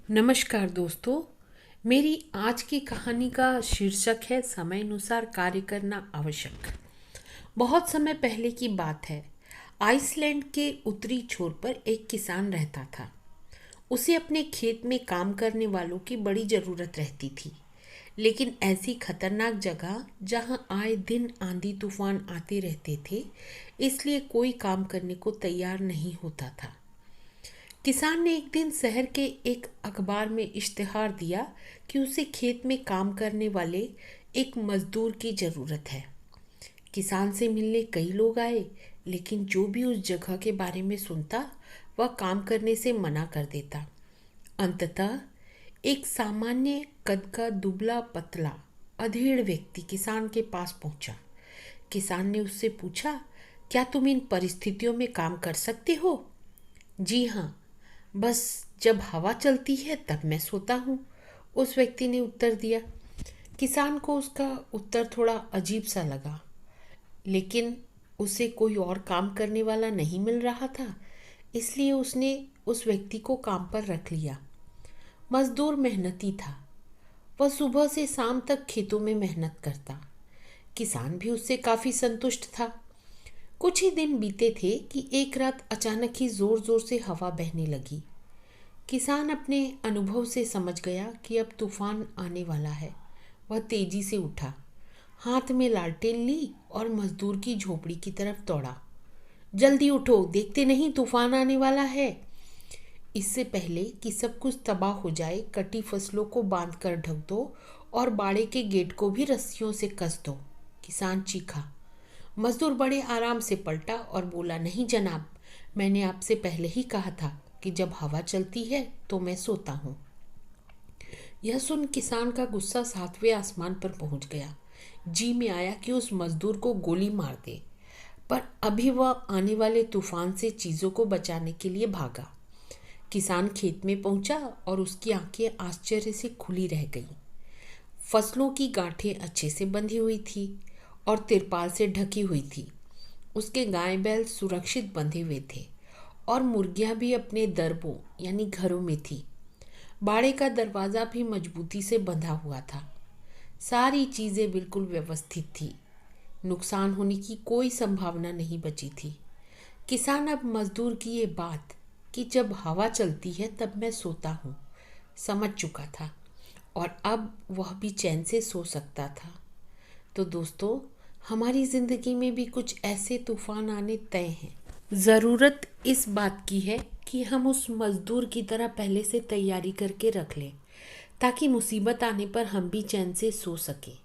नमस्कार दोस्तों। मेरी आज की कहानी का शीर्षक है समय अनुसार कार्य करना आवश्यक। बहुत समय पहले की बात है। आइसलैंड के उत्तरी छोर पर एक किसान रहता था। उसे अपने खेत में काम करने वालों की बड़ी ज़रूरत रहती थी, लेकिन ऐसी खतरनाक जगह जहां आए दिन आंधी तूफान आते रहते थे, इसलिए कोई काम करने को तैयार नहीं होता था। किसान ने एक दिन शहर के एक अखबार में इश्तिहार दिया कि उसे खेत में काम करने वाले एक मजदूर की ज़रूरत है। किसान से मिलने कई लोग आए, लेकिन जो भी उस जगह के बारे में सुनता वह काम करने से मना कर देता। अंततः एक सामान्य कद का दुबला पतला अधेड़ व्यक्ति किसान के पास पहुंचा। किसान ने उससे पूछा, क्या तुम इन परिस्थितियों में काम कर सकते हो? जी हाँ, बस जब हवा चलती है तब मैं सोता हूँ, उस व्यक्ति ने उत्तर दिया। किसान को उसका उत्तर थोड़ा अजीब सा लगा, लेकिन उसे कोई और काम करने वाला नहीं मिल रहा था, इसलिए उसने उस व्यक्ति को काम पर रख लिया। मजदूर मेहनती था। वह सुबह से शाम तक खेतों में मेहनत करता। किसान भी उससे काफ़ी संतुष्ट था। कुछ ही दिन बीते थे कि एक रात अचानक ही जोर जोर से हवा बहने लगी। किसान अपने अनुभव से समझ गया कि अब तूफान आने वाला है। वह तेजी से उठा, हाथ में लालटेन ली और मजदूर की झोपड़ी की तरफ दौड़ा। जल्दी उठो, देखते नहीं तूफान आने वाला है। इससे पहले कि सब कुछ तबाह हो जाए, कटी फसलों को बांध कर ढक दो और बाड़े के गेट को भी रस्सियों से कस दो, किसान चीखा। मजदूर बड़े आराम से पलटा और बोला, नहीं जनाब, मैंने आपसे पहले ही कहा था कि जब हवा चलती है तो मैं सोता हूँ। यह सुन किसान का गुस्सा सातवें आसमान पर पहुंच गया। जी में आया कि उस मजदूर को गोली मार दे, पर अभी वह आने वाले तूफान से चीज़ों को बचाने के लिए भागा। किसान खेत में पहुंचा और उसकी आंखें आश्चर्य से खुली रह गईं। फसलों की गांठें अच्छे से बंधी हुई थी और तिरपाल से ढकी हुई थी। उसके गाय बैल सुरक्षित बंधे हुए थे और मुर्गियां भी अपने दरबों यानी घरों में थी। बाड़े का दरवाज़ा भी मजबूती से बंधा हुआ था। सारी चीज़ें बिल्कुल व्यवस्थित थी। नुकसान होने की कोई संभावना नहीं बची थी। किसान अब मजदूर की ये बात कि जब हवा चलती है तब मैं सोता हूँ समझ चुका था, और अब वह भी चैन से सो सकता था। तो दोस्तों, हमारी ज़िंदगी में भी कुछ ऐसे तूफान आने तय हैं। ज़रूरत इस बात की है कि हम उस मज़दूर की तरह पहले से तैयारी करके रख लें, ताकि मुसीबत आने पर हम भी चैन से सो सकें।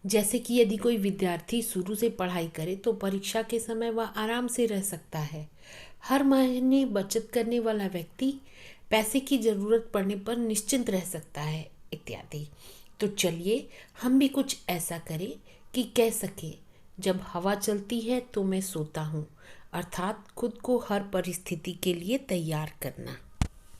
जैसे कि यदि कोई विद्यार्थी शुरू से पढ़ाई करे तो परीक्षा के समय वह आराम से रह सकता है। हर महीने बचत करने वाला व्यक्ति पैसे की ज़रूरत पड़ने पर निश्चिंत रह सकता है, इत्यादि। तो चलिए हम भी कुछ ऐसा करें कि कह सके, जब हवा चलती है तो मैं सोता हूँ, अर्थात खुद को हर परिस्थिति के लिए तैयार करना।